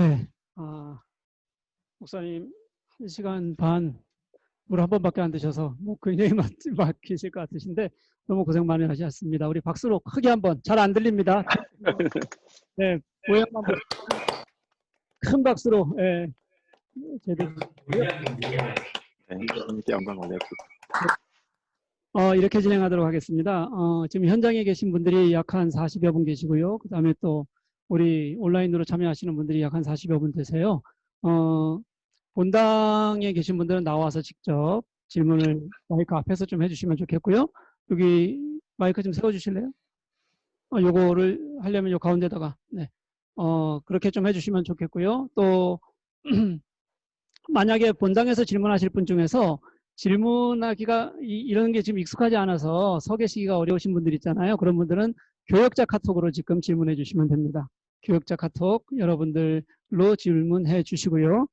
네, 목사님 1시간 반 물 한 번밖에 안 드셔서 뭐 굉장히 막히실 것 같으신데 너무 고생 많이 하셨습니다. 우리 박수로 크게 한번. 잘 안 들립니다. 네, 모양만 보시면 큰 박수로 제대로 드리고요. 네, 영광 올려드립니다. 이렇게 진행하도록 하겠습니다. 지금 현장에 계신 분들이 약 한 40여 분 계시고요. 그 다음에 또 우리 온라인으로 참여하시는 분들이 약 한 40여 분 되세요. 본당에 계신 분들은 나와서 직접 질문을 마이크 앞에서 좀 해주시면 좋겠고요. 여기 마이크 좀 세워주실래요? 요거를 하려면 요 가운데다가, 네. 그렇게 좀 해주시면 좋겠고요. 또, 만약에 본당에서 질문하실 분 중에서 질문하기가 이런 게 지금 익숙하지 않아서 서 계시기가 어려우신 분들 있잖아요. 그런 분들은 교역자 카톡으로 지금 질문해 주시면 됩니다. 교역자 카톡 여러분들로 질문해 주시고요.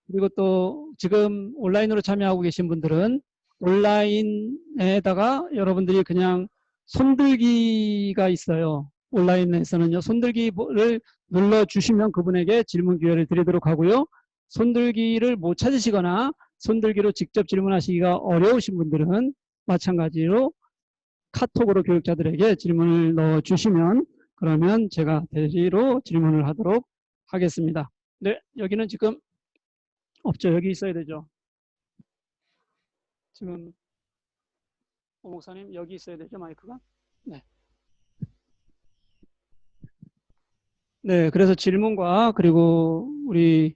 그리고 또 지금 온라인으로 참여하고 계신 분들은 온라인에다가 여러분들이 그냥 손들기가 있어요. 온라인에서는요. 손들기를 눌러주시면 그분에게 질문 기회를 드리도록 하고요. 손들기를 못 찾으시거나 손들기로 직접 질문하시기가 어려우신 분들은 마찬가지로 카톡으로 교육자들에게 질문을 넣어주시면 그러면 제가 대리로 질문을 하도록 하겠습니다. 네, 여기는 지금 없죠. 여기 있어야 되죠. 지금 오 목사님 여기 있어야 되죠. 마이크가. 네. 네, 그래서 질문과 그리고 우리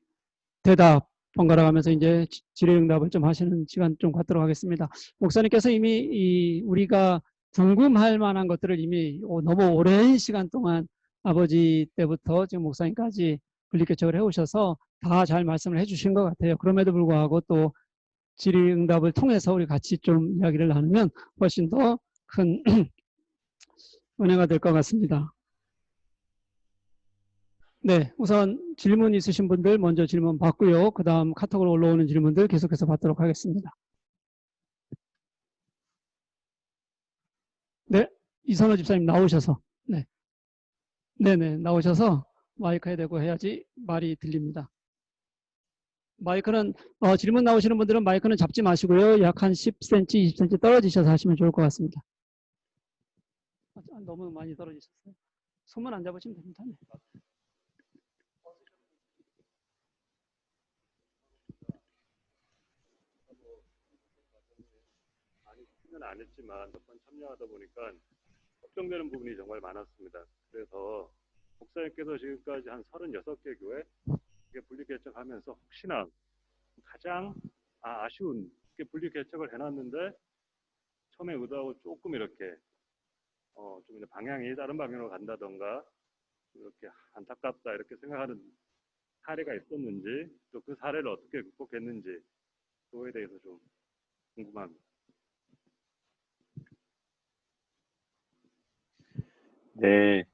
대답 번갈아 가면서 이제 질의응답을 좀 하시는 시간 좀 갖도록 하겠습니다. 목사님께서 이미 우리가 궁금할 만한 것들을 이미 너무 오랜 시간 동안 아버지 때부터 지금 목사님까지 분리개척을 해오셔서 다 잘 말씀을 해주신 것 같아요. 그럼에도 불구하고 또 질의응답을 통해서 우리 같이 좀 이야기를 나누면 훨씬 더 큰 은혜가 될 것 같습니다. 네, 우선 질문 있으신 분들 먼저 질문 받고요. 그 다음 카톡으로 올라오는 질문들 계속해서 받도록 하겠습니다. 네, 이선호 집사님 나오셔서 네네 나오셔서 마이크에 대고 해야지 말이 들립니다. 마이크는 질문 나오시는 분들은 마이크는 잡지 마시고요. 약 한 10cm, 20cm 떨어지셔서 하시면 좋을 것 같습니다. 너무 많이 떨어지셨어요. 손만 안 잡으시면 됩니다. 네. 안 했지만 몇 번 참여하다 보니까 걱정되는 부분이 정말 많았습니다. 그래서 목사님께서 지금까지 한 36개 교회 분리개척하면서 혹시나 가장 아쉬운 분리개척을 해놨는데 처음에 의도하고 조금 이렇게 좀 방향이 다른 방향으로 간다던가 이렇게 안타깝다 이렇게 생각하는 사례가 있었는지 또 그 사례를 어떻게 극복했는지 그거에 대해서 좀 궁금합니다. 네,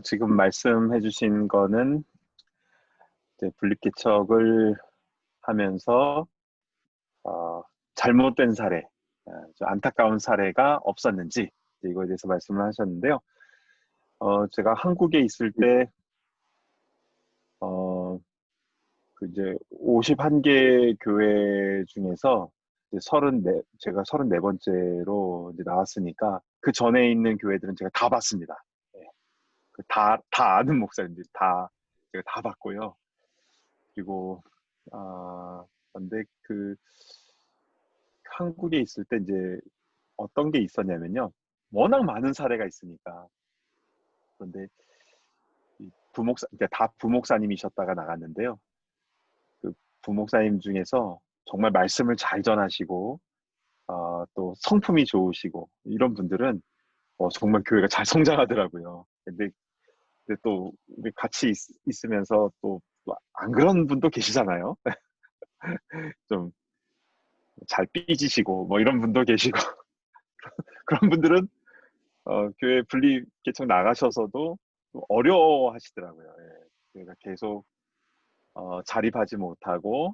지금 말씀해 주신 거는 이제 분리개척을 하면서 잘못된 사례, 좀 안타까운 사례가 없었는지 이거에 대해서 말씀을 하셨는데요. 제가 한국에 있을 때 이제 51개 교회 중에서 이제 제가 34번째로 이제 나왔으니까 그 전에 있는 교회들은 제가 다 봤습니다. 네. 다 아는 목사님들 제가 다 봤고요. 그리고 근데 한국에 있을 때 이제 어떤 게 있었냐면요. 워낙 많은 사례가 있으니까. 그런데 그러니까 다 부목사님이셨다가 나갔는데요. 그 부목사님 중에서 정말 말씀을 잘 전하시고 또 성품이 좋으시고 이런 분들은 정말 교회가 잘 성장하더라고요. 근데 또 우리 같이 있으면서 또 안 그런 분도 계시잖아요. 좀 잘 삐지시고 뭐 이런 분도 계시고 그런 분들은 교회 분리 개척 나가셔서도 좀 어려워하시더라고요. 예. 교회가 계속 자립하지 못하고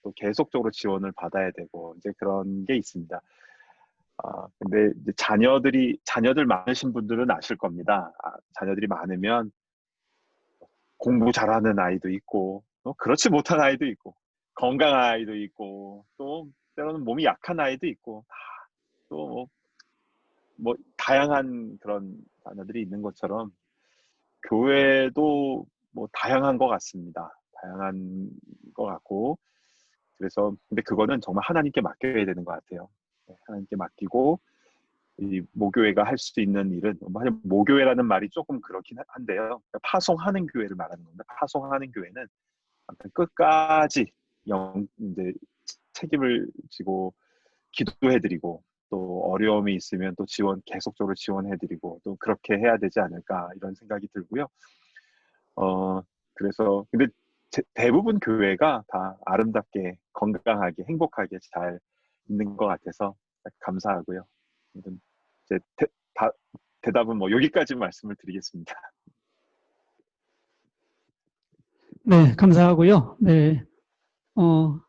또 계속적으로 지원을 받아야 되고 이제 그런 게 있습니다. 근데 이제 자녀들 많으신 분들은 아실 겁니다. 자녀들이 많으면 공부 잘하는 아이도 있고, 또 그렇지 못한 아이도 있고, 건강한 아이도 있고, 또 때로는 몸이 약한 아이도 있고, 또 뭐 다양한 그런 단어들이 있는 것처럼 교회도 뭐 다양한 것 같습니다. 다양한 것 같고, 그래서 근데 그거는 정말 하나님께 맡겨야 되는 것 같아요. 네, 하나님께 맡기고 이 모교회가 할 수 있는 일은 사실 모교회라는 말이 조금 그렇긴 한데요. 그러니까 파송하는 교회를 말하는 겁니다. 파송하는 교회는 아무튼 끝까지 이제 책임을 지고 기도해드리고 또 어려움이 있으면 또 계속적으로 지원해드리고 또 그렇게 해야 되지 않을까 이런 생각이 들고요. 그래서 근데 대부분 교회가 다 아름답게 건강하게 행복하게 잘 있는 것 같아서 감사하고요. 아무튼 제 대답은 뭐 여기까지 말씀을 드리겠습니다. 네, 감사하고요. 네, 어,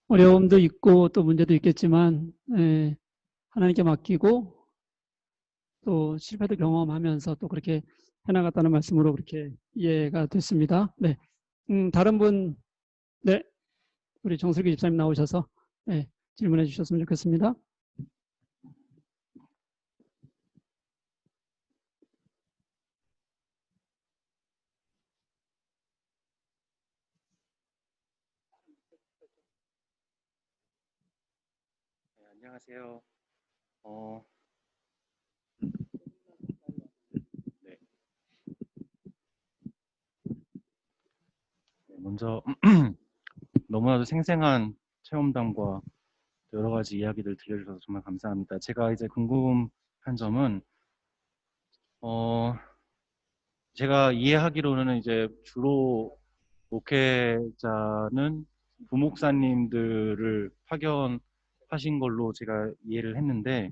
어려움도 있고 또 문제도 있겠지만, 하나님께 맡기고 또 실패도 경험하면서 또 그렇게 해나갔다는 말씀으로 그렇게 이해가 됐습니다. 네, 다른 분, 네, 우리 정슬기 집사님 나오셔서 네, 질문해 주셨으면 좋겠습니다. 네, 안녕하세요. 네. 먼저 너무나도 생생한 체험담과 여러 가지 이야기들 들려주셔서 정말 감사합니다. 제가 이제 궁금한 점은 제가 이해하기로는 이제 주로 목회자는 부목사님들을 파견하신 걸로 제가 이해를 했는데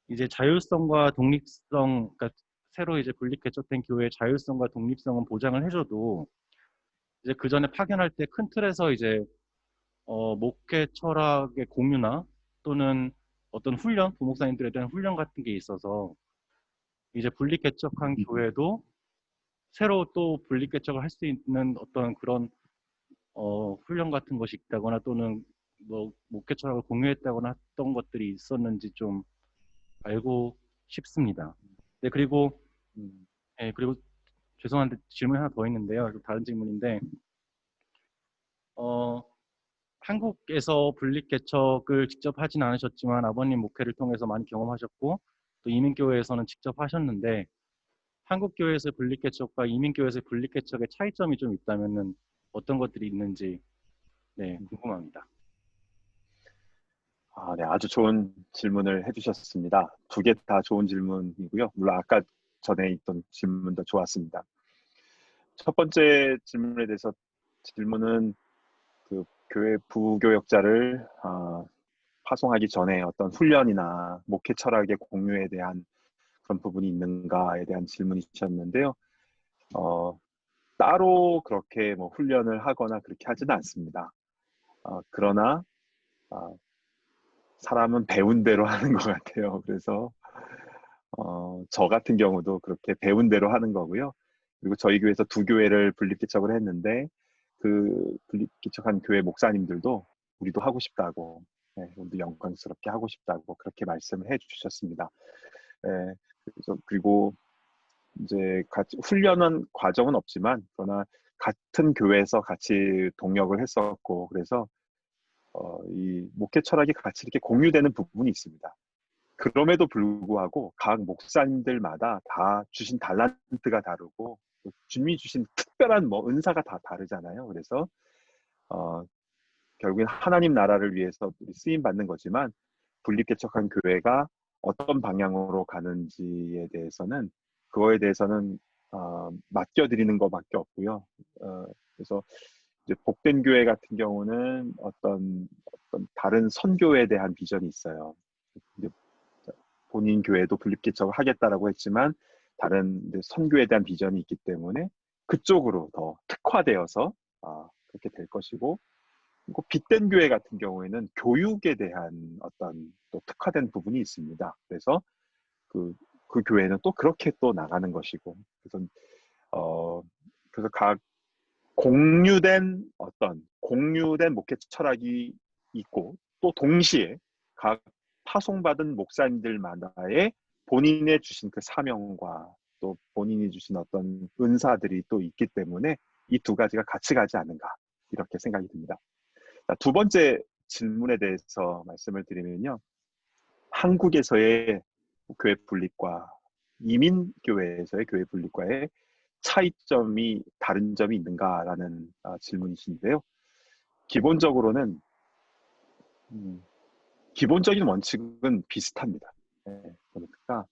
이제 자율성과 독립성, 그러니까 새로 이제 분립 개척된 교회의 자율성과 독립성은 보장을 해줘도 이제 그 전에 파견할 때 큰 틀에서 이제 목회 철학의 공유나 또는 어떤 훈련, 부목사님들에 대한 훈련 같은 게 있어서 이제 분립 개척한 교회도 새로 또 분립 개척을 할 수 있는 어떤 그런 훈련 같은 것이 있다거나 또는 뭐 목회 철학을 공유했다거나 했던 것들이 있었는지 좀 알고 싶습니다. 네, 그리고 음, 그리고 죄송한데 질문 하나 더 있는데요. 좀 다른 질문인데 한국에서 분립 개척을 직접 하진 않으셨지만 아버님 목회를 통해서 많이 경험하셨고 또 이민교회에서는 직접 하셨는데 한국 교회에서의 분립 개척과 이민교회에서의 분립 개척의 차이점이 좀 있다면은 어떤 것들이 있는지 네, 궁금합니다. 네, 아주 좋은 질문을 해주셨습니다. 두 개 다 좋은 질문이고요. 물론 아까 전에 있던 질문도 좋았습니다. 첫 번째 질문에 대해서 질문은 그 교회 부교역자를 파송하기 전에 어떤 훈련이나 목회 철학의 공유에 대한 그런 부분이 있는가에 대한 질문이셨는데요. 따로 그렇게 뭐 훈련을 하거나 그렇게 하지는 않습니다. 그러나 사람은 배운 대로 하는 것 같아요. 그래서 저 같은 경우도 그렇게 배운 대로 하는 거고요. 그리고 저희 교회에서 두 교회를 분립개척을 했는데 그 분립개척한 교회 목사님들도 우리도 하고 싶다고, 네, 우리도 영광스럽게 하고 싶다고 그렇게 말씀을 해주셨습니다. 네, 그리고 이제 같이 훈련은 과정은 없지만 그러나 같은 교회에서 같이 동역을 했었고 그래서 이 목회 철학이 같이 이렇게 공유되는 부분이 있습니다. 그럼에도 불구하고 각 목사님들마다 다 주신 달란트가 다르고 주님이 주신 특별한 뭐 은사가 다 다르잖아요. 그래서 결국엔 하나님 나라를 위해서 쓰임 받는 거지만 분립개척한 교회가 어떤 방향으로 가는지에 대해서는 그거에 대해서는 맡겨드리는 것밖에 없고요. 그래서 이제 복된 교회 같은 경우는 어떤 다른 선교에 대한 비전이 있어요. 이제 본인 교회도 분립개척을 하겠다라고 했지만 다른 선교에 대한 비전이 있기 때문에 그쪽으로 더 특화되어서 그렇게 될 것이고 그리고 빛된 교회 같은 경우에는 교육에 대한 어떤 또 특화된 부분이 있습니다. 그래서 그 교회는 또 그렇게 또 나가는 것이고 그래서 그래서 각 공유된 목회 철학이 있고 또 동시에 각 파송받은 목사님들마다의 본인의 주신 그 사명과 또 본인이 주신 어떤 은사들이 또 있기 때문에 이 두 가지가 같이 가지 않는가 이렇게 생각이 듭니다. 자, 두 번째 질문에 대해서 말씀을 드리면요. 한국에서의 교회 분립과 이민교회에서의 교회 분립과의 차이점이 다른 점이 있는가라는 질문이신데요. 기본적으로는 기본적인 원칙은 비슷합니다. 네, 그러니까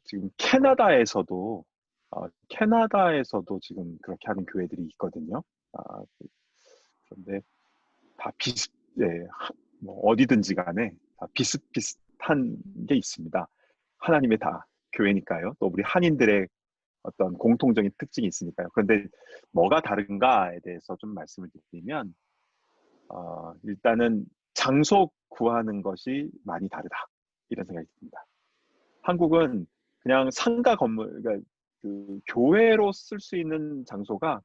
지금 캐나다에서도 지금 그렇게 하는 교회들이 있거든요. 그런데 다 뭐 어디든지 간에 다 비슷비슷한 게 있습니다. 하나님의 다 교회니까요. 또 우리 한인들의 어떤 공통적인 특징이 있으니까요. 그런데 뭐가 다른가에 대해서 좀 말씀을 드리면 일단은 장소 구하는 것이 많이 다르다 이런 생각이 듭니다. 한국은 그냥 상가 건물, 그러니까 그 교회로 쓸 수 있는 장소가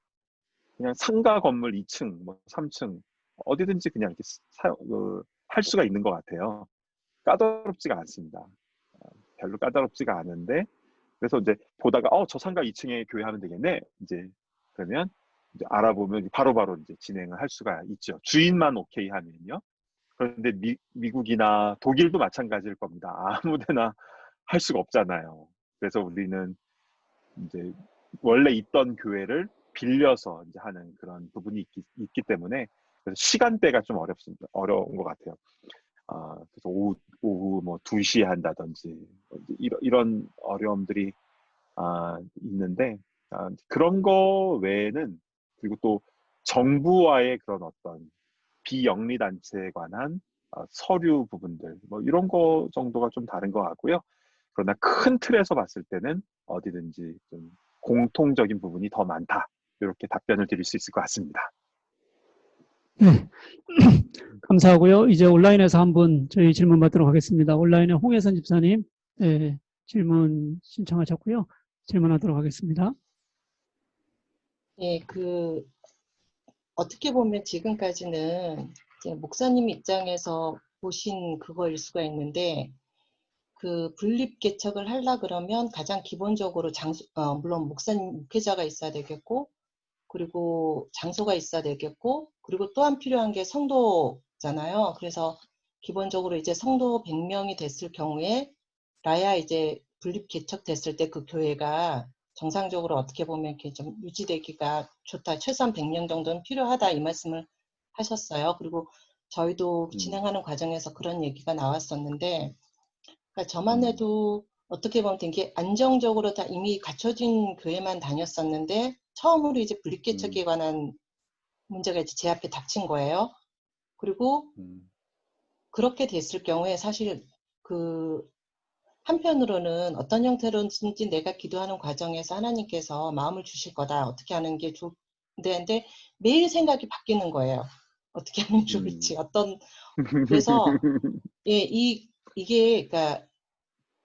그냥 상가 건물 2층, 뭐 3층 어디든지 그냥 이렇게 할 수가 있는 것 같아요. 까다롭지가 않습니다. 별로 까다롭지가 않은데 그래서 이제 보다가 저 상가 2층에 교회 하면 되겠네. 이제 그러면 이제 알아보면 바로바로 이제 진행을 할 수가 있죠. 주인만 오케이 하면요. 그런데 미국이나 독일도 마찬가지일 겁니다. 아무데나 할 수가 없잖아요. 그래서 우리는 이제 원래 있던 교회를 빌려서 이제 하는 그런 부분이 있기 때문에 그래서 시간대가 좀 어려운 것 같아요. 그래서 오후 뭐 2시에 한다든지 이런 어려움들이 있는데 그런 거 외에는 그리고 또 정부와의 그런 어떤 비영리 단체에 관한 서류 부분들 뭐 이런 거 정도가 좀 다른 것 같고요. 그러나 큰 틀에서 봤을 때는 어디든지 좀 공통적인 부분이 더 많다. 이렇게 답변을 드릴 수 있을 것 같습니다. 네. 감사하고요. 이제 온라인에서 한분 저희 질문 받도록 하겠습니다. 온라인에 홍혜선 집사님 질문 신청하셨고요. 질문하도록 하겠습니다. 예, 어떻게 보면 지금까지는 이제 목사님 입장에서 보신 그거일 수가 있는데, 분립 개척을 하려 그러면 가장 기본적으로 물론 목회자가 있어야 되겠고, 그리고 장소가 있어야 되겠고, 그리고 또한 필요한 게 성도잖아요. 그래서 기본적으로 이제 성도 100명이 됐을 경우에 라야 이제 분립 개척됐을 때 그 교회가 정상적으로 어떻게 보면 이렇게 좀 유지되기가 좋다. 최소한 100명 정도는 필요하다 이 말씀을 하셨어요. 그리고 저희도 진행하는 과정에서 그런 얘기가 나왔었는데, 그러니까 저만 해도 어떻게 보면 되게 안정적으로 다 이미 갖춰진 교회만 다녔었는데 처음으로 이제 분립개척에 관한 문제가 이제 제 앞에 닥친 거예요. 그리고 그렇게 됐을 경우에 사실 한편으로는 어떤 형태로든지 내가 기도하는 과정에서 하나님께서 마음을 주실 거다. 어떻게 하는 게 좋은데, 근데 매일 생각이 바뀌는 거예요. 어떻게 하면 좋을지. 그래서, 예, 이게, 그러니까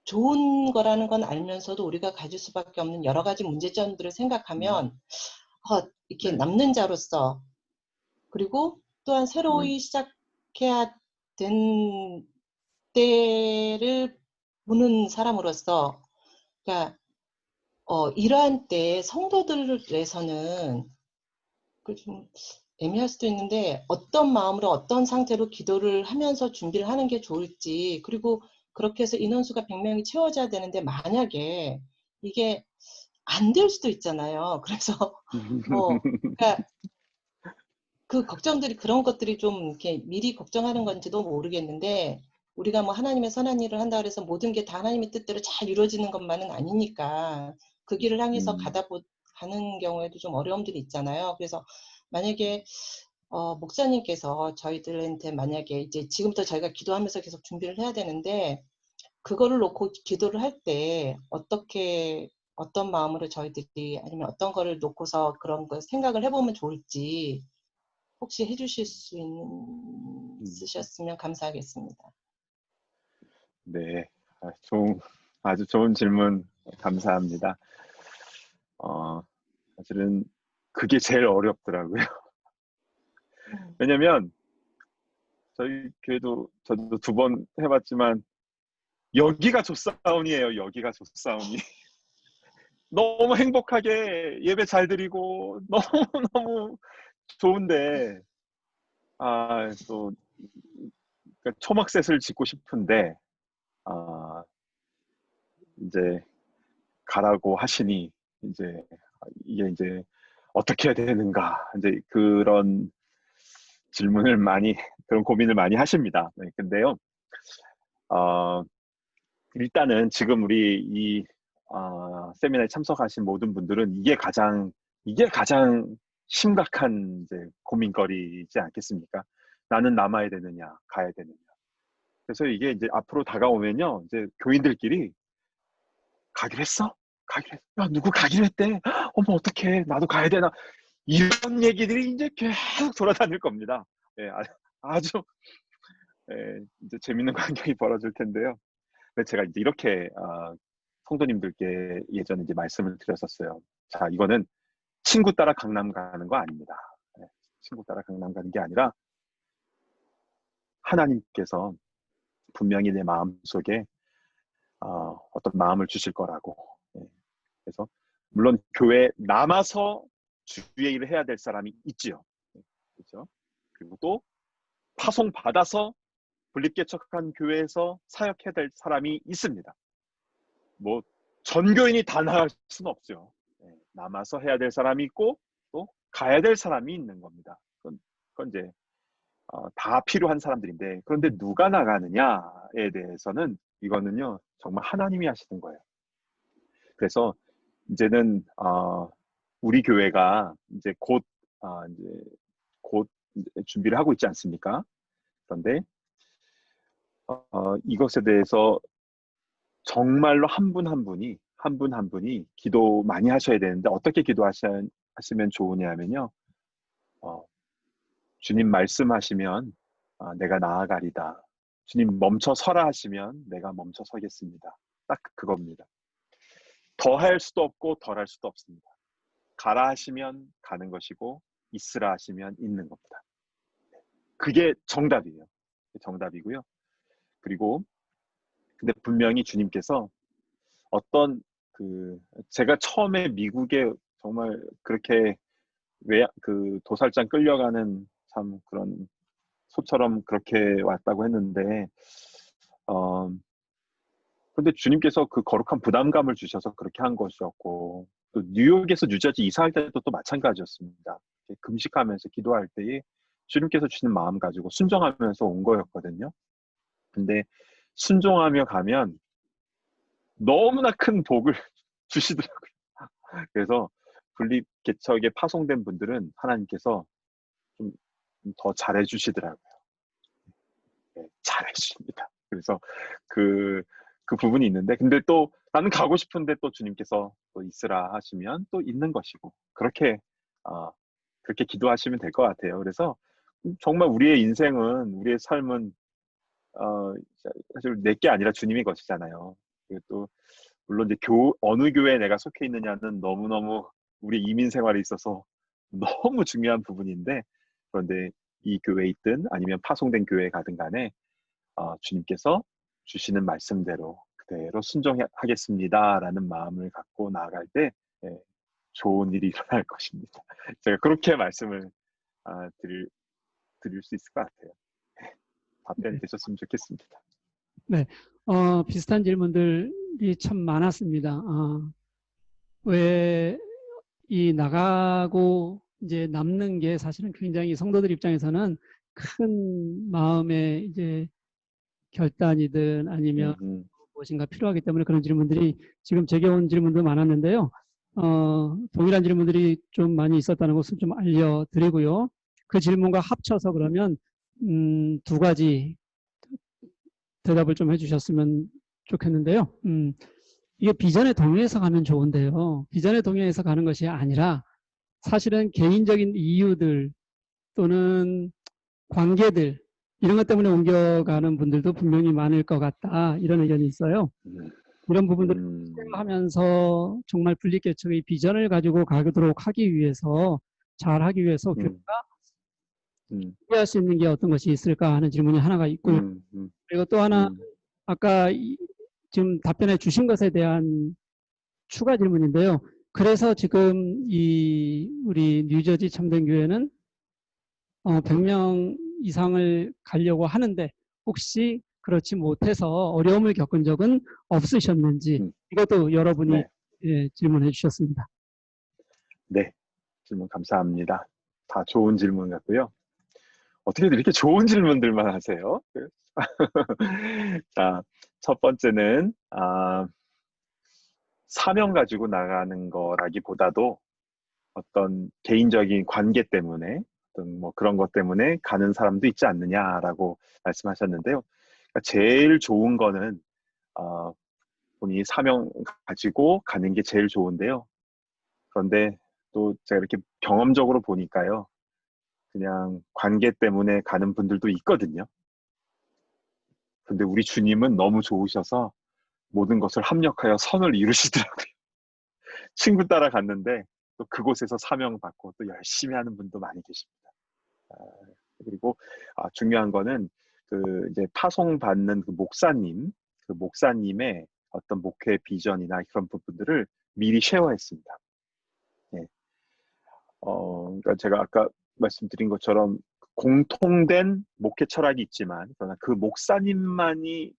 좋은 거라는 건 알면서도 우리가 가질 수밖에 없는 여러 가지 문제점들을 생각하면, 이렇게 남는 자로서, 그리고 또한 새로이 시작해야 된 때를 보는 사람으로서, 그러니까 이러한 때에 성도들에서는 좀 애매할 수도 있는데 어떤 마음으로 어떤 상태로 기도를 하면서 준비를 하는 게 좋을지, 그리고 그렇게 해서 인원수가 100명이 채워져야 되는데 만약에 이게 안 될 수도 있잖아요. 그래서 그러니까 그 걱정들이 그런 것들이 좀 이렇게 미리 걱정하는 건지도 모르겠는데, 우리가 뭐 하나님의 선한 일을 한다 그래서 모든 게 다 하나님의 뜻대로 잘 이루어지는 것만은 아니니까 그 길을 향해서 가는 경우에도 좀 어려움들이 있잖아요. 그래서 만약에 목사님께서 저희들한테 만약에 이제 지금부터 저희가 기도하면서 계속 준비를 해야 되는데 그거를 놓고 기도를 할 때 어떤 마음으로 저희들이 아니면 어떤 거를 놓고서 그런 거 생각을 해보면 좋을지 혹시 해주실 수 있으셨으면 감사하겠습니다. 네, 아주 좋은 질문 감사합니다. 사실은 그게 제일 어렵더라고요. 왜냐면 저희 교회도 저도 2번 해봤지만 여기가 조사원이에요. 여기가 조사원이. 너무 행복하게 예배 잘 드리고 너무너무 좋은데 또 그러니까 초막셋을 짓고 싶은데 이제 가라고 하시니 이제 이게 이제 어떻게 해야 되는가 이제 그런 질문을 많이 그런 고민을 많이 하십니다. 네, 근데요. 일단은 지금 우리 이 세미나에 참석하신 모든 분들은 이게 가장 심각한 이제 고민거리이지 않겠습니까? 나는 남아야 되느냐, 가야 되느냐. 그래서 이게 이제 앞으로 다가오면요, 이제 교인들끼리 가기로 했어? 가기로 했어? 야, 누구 가기로 했대? 어머, 어떡해. 나도 가야 되나? 이런 얘기들이 이제 계속 돌아다닐 겁니다. 예, 아주 이제 재밌는 광경이 벌어질 텐데요. 근데 제가 이제 이렇게 성도님들께 예전에 이제 말씀을 드렸었어요. 자, 이거는 친구 따라 강남 가는 거 아닙니다. 네, 친구 따라 강남 가는 게 아니라 하나님께서 분명히 내 마음속에 어떤 마음을 주실 거라고. 네, 그래서 물론 교회에 남아서 주의 일을 해야 될 사람이 있지요. 네, 그렇죠? 그리고 또 파송 받아서 분립개척한 교회에서 사역해야 될 사람이 있습니다. 뭐 전교인이 다 나갈 수는 없죠. 네, 남아서 해야 될 사람이 있고 또 가야 될 사람이 있는 겁니다. 그건 이제 다 필요한 사람들인데 그런데 누가 나가느냐에 대해서는 이거는요 정말 하나님이 하시는 거예요. 그래서 이제는 우리 교회가 이제 곧 준비를 하고 있지 않습니까? 그런데 이것에 대해서 정말로 한 분 한 분이 기도 많이 하셔야 되는데 어떻게 기도하시면 좋으냐면요. 주님 말씀하시면 내가 나아가리다. 주님 멈춰 서라 하시면 내가 멈춰 서겠습니다. 딱 그겁니다. 더 할 수도 없고 덜 할 수도 없습니다. 가라 하시면 가는 것이고 있으라 하시면 있는 겁니다. 그게 정답이에요. 정답이고요. 그리고 근데 분명히 주님께서 어떤 제가 처음에 미국에 정말 그렇게 도살장 끌려가는 참 그런 소처럼 그렇게 왔다고 했는데 그런데 주님께서 그 거룩한 부담감을 주셔서 그렇게 한 것이었고 또 뉴욕에서 뉴저지 이사할 때도 또 마찬가지였습니다. 금식하면서 기도할 때에 주님께서 주시는 마음 가지고 순종하면서 온 거였거든요. 근데 순종하며 가면 너무나 큰 복을 주시더라고요. 그래서 분립개척에 파송된 분들은 하나님께서 좀 더 잘해주시더라고요. 네, 잘해주십니다. 그래서 그 부분이 있는데, 근데 또 나는 가고 싶은데 또 주님께서 또 있으라 하시면 또 있는 것이고, 그렇게 기도하시면 될 것 같아요. 그래서 정말 우리의 인생은, 우리의 삶은 사실 내게 아니라 주님의 것이잖아요. 그리고 또 물론 이제 어느 교회에 내가 속해 있느냐는 너무너무 우리 이민 생활에 있어서 너무 중요한 부분인데, 그런데 이 교회에 있든 아니면 파송된 교회에 가든 간에 주님께서 주시는 말씀대로 그대로 순종하겠습니다라는 마음을 갖고 나아갈 때 좋은 일이 일어날 것입니다. 제가 그렇게 말씀을 드릴 수 있을 것 같아요. 답변이 되셨으면 좋겠습니다. 네, 비슷한 질문들이 참 많았습니다. 왜 이 나가고 이제 남는 게 사실은 굉장히 성도들 입장에서는 큰 마음의 이제 결단이든 아니면 무엇인가 필요하기 때문에 그런 질문들이 지금 제게 온 질문도 많았는데요. 동일한 질문들이 좀 많이 있었다는 것을 좀 알려드리고요. 그 질문과 합쳐서 그러면 2가지 대답을 좀 해주셨으면 좋겠는데요. 이게 비전에 동의해서 가면 좋은데요. 비전에 동의해서 가는 것이 아니라 사실은 개인적인 이유들 또는 관계들 이런 것 때문에 옮겨가는 분들도 분명히 많을 것 같다. 이런 의견이 있어요. 이런 부분들을 음, 하면서 정말 분리개척의 비전을 가지고 가도록 하기 위해서 잘 하기 위해서 교회가 음, 음, 준비할 수 있는 게 어떤 것이 있을까 하는 질문이 하나가 있고요. 음, 음, 그리고 또 하나 음, 아까 지금 답변해 주신 것에 대한 추가 질문인데요. 그래서 지금 우리 뉴저지 참된교회는 100명 이상을 가려고 하는데 혹시 그렇지 못해서 어려움을 겪은 적은 없으셨는지 음. 이것도 여러분이 네, 질문해 주셨습니다. 네. 질문 감사합니다. 다 좋은 질문 같고요. 어떻게 이렇게 좋은 질문들만 하세요? 자, 첫 번째는 사명 가지고 나가는 거라기보다도 어떤 개인적인 관계 때문에 어떤 뭐 그런 것 때문에 가는 사람도 있지 않느냐라고 말씀하셨는데요. 그러니까 제일 좋은 거는 어, 본인이 사명 가지고 가는 게 제일 좋은데요. 그런데 또 제가 이렇게 경험적으로 보니까요. 그냥 관계 때문에 가는 분들도 있거든요. 근데 우리 주님은 너무 좋으셔서 모든 것을 합력하여 선을 이루시더라고요. 친구 따라 갔는데 또 그곳에서 사명 받고 또 열심히 하는 분도 많이 계십니다. 아, 그리고 중요한 거는 그 이제 파송 받는 그 목사님의 어떤 목회 비전이나 그런 부분들을 미리 쉐어했습니다. 예. 그러니까 제가 아까 말씀드린 것처럼 공통된 목회 철학이 있지만 그러나 그 목사님만이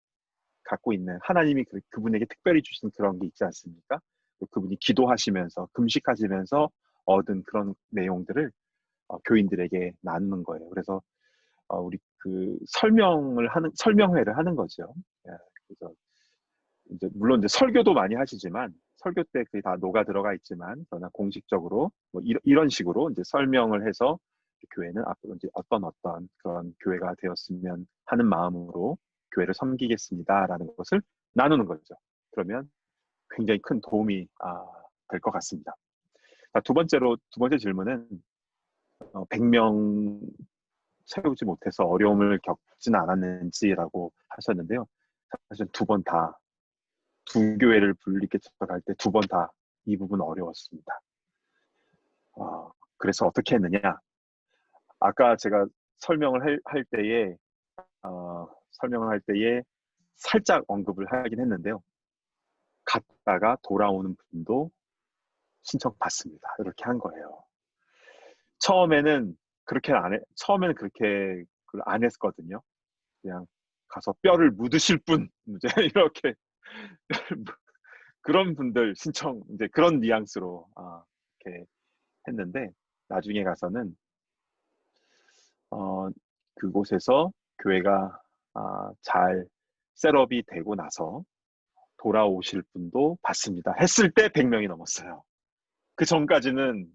갖고 있는 하나님이 그분에게 특별히 주신 그런 게 있지 않습니까? 그분이 기도하시면서 금식하시면서 얻은 그런 내용들을 교인들에게 나누는 거예요. 그래서 우리 그 설명회를 하는 거죠. 예, 그래서 이제 물론 이제 설교도 많이 하시지만 설교 때 그게 다 녹아 들어가 있지만 그러나 공식적으로 뭐 이런 식으로 이제 설명을 해서 교회는 앞으로 이제 어떤 그런 교회가 되었으면 하는 마음으로 교회를 섬기겠습니다라는 것을 나누는 거죠. 그러면 굉장히 큰 도움이 될 것 같습니다. 자, 두 번째 질문은 100명 세우지 못해서 어려움을 겪지는 않았는지라고 하셨는데요. 사실 두 교회를 분리케 할 때 두 번 다 이 부분 어려웠습니다. 그래서 어떻게 했느냐? 아까 제가 할 때에 설명을 할 때에 살짝 언급을 하긴 했는데요. 갔다가 돌아오는 분도 신청받습니다. 이렇게 한 거예요. 처음에는 처음에는 그렇게 그걸 안 했거든요. 그냥 가서 뼈를 묻으실 분, 이제 이렇게 그런 분들 이제 그런 뉘앙스로 이렇게 했는데 나중에 가서는 그곳에서 교회가 잘 셋업이 되고 나서 돌아오실 분도 봤습니다. 했을 때 100명이 넘었어요. 그 전까지는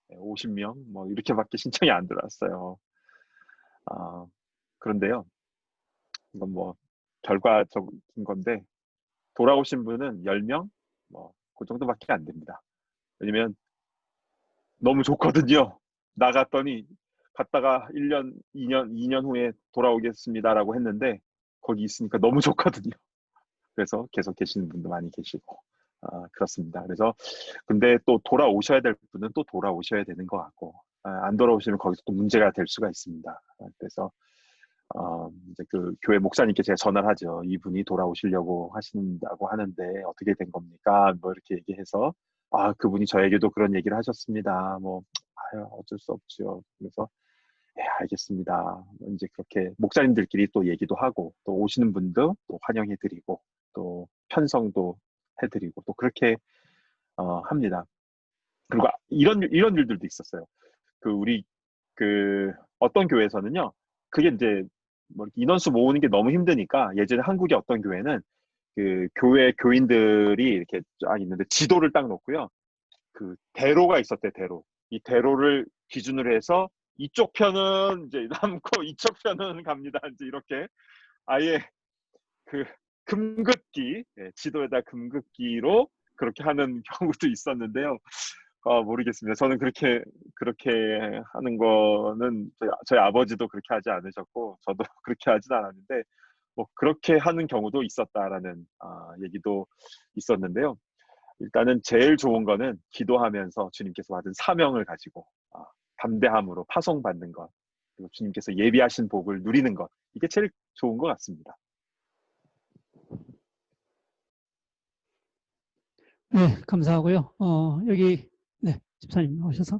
50명 뭐 이렇게밖에 신청이 안 들어왔어요. 그런데요, 이건 뭐 결과적인 건데 돌아오신 분은 10명 뭐 그 정도밖에 안 됩니다. 왜냐면 너무 좋거든요. 갔다가 1년, 2년 후에 돌아오겠습니다라고 했는데 거기 있으니까 너무 좋거든요. 그래서 계속 계시는 분도 많이 계시고 그렇습니다. 그래서 근데 또 돌아오셔야 될 분은 또 돌아오셔야 되는 것 같고 안 돌아오시면 거기서 또 문제가 될 수가 있습니다. 그래서 이제 그 교회 목사님께 제가 전화를 하죠. 이분이 돌아오시려고 하신다고 하는데 어떻게 된 겁니까? 뭐 이렇게 얘기해서 그분이 저에게도 그런 얘기를 하셨습니다. 뭐 어쩔 수 없죠. 그래서 예, 알겠습니다. 이제 그렇게 목사님들끼리 또 얘기도 하고 또 오시는 분도 또 환영해드리고 또 편성도 해드리고 또 그렇게 합니다. 그리고 이런 일들도 있었어요. 우리 어떤 교회에서는요. 그게 이제 뭐 이렇게 인원수 모으는 게 너무 힘드니까 예전에 한국의 어떤 교회는 그 교회 교인들이 이렇게 쫙 있는데 지도를 딱 놓고요. 그 대로가 있었대, 대로. 이 대로를 기준으로 해서 이쪽 편은 이제 남고 이쪽 편은 갑니다. 이제 이렇게 아예 그 금긋기, 지도에다 금긋기로 그렇게 하는 경우도 있었는데요. 모르겠습니다. 저는 그렇게 하는 거는 저희 아버지도 그렇게 하지 않으셨고, 저도 그렇게 하진 않았는데, 뭐 그렇게 하는 경우도 있었다라는 얘기도 있었는데요. 일단은 제일 좋은 거는 기도하면서 주님께서 받은 사명을 가지고 담대함으로 파송받는 것, 그리고 주님께서 예비하신 복을 누리는 것, 이게 제일 좋은 것 같습니다. 네, 감사하고요. 여기 네, 집사님 오셔서.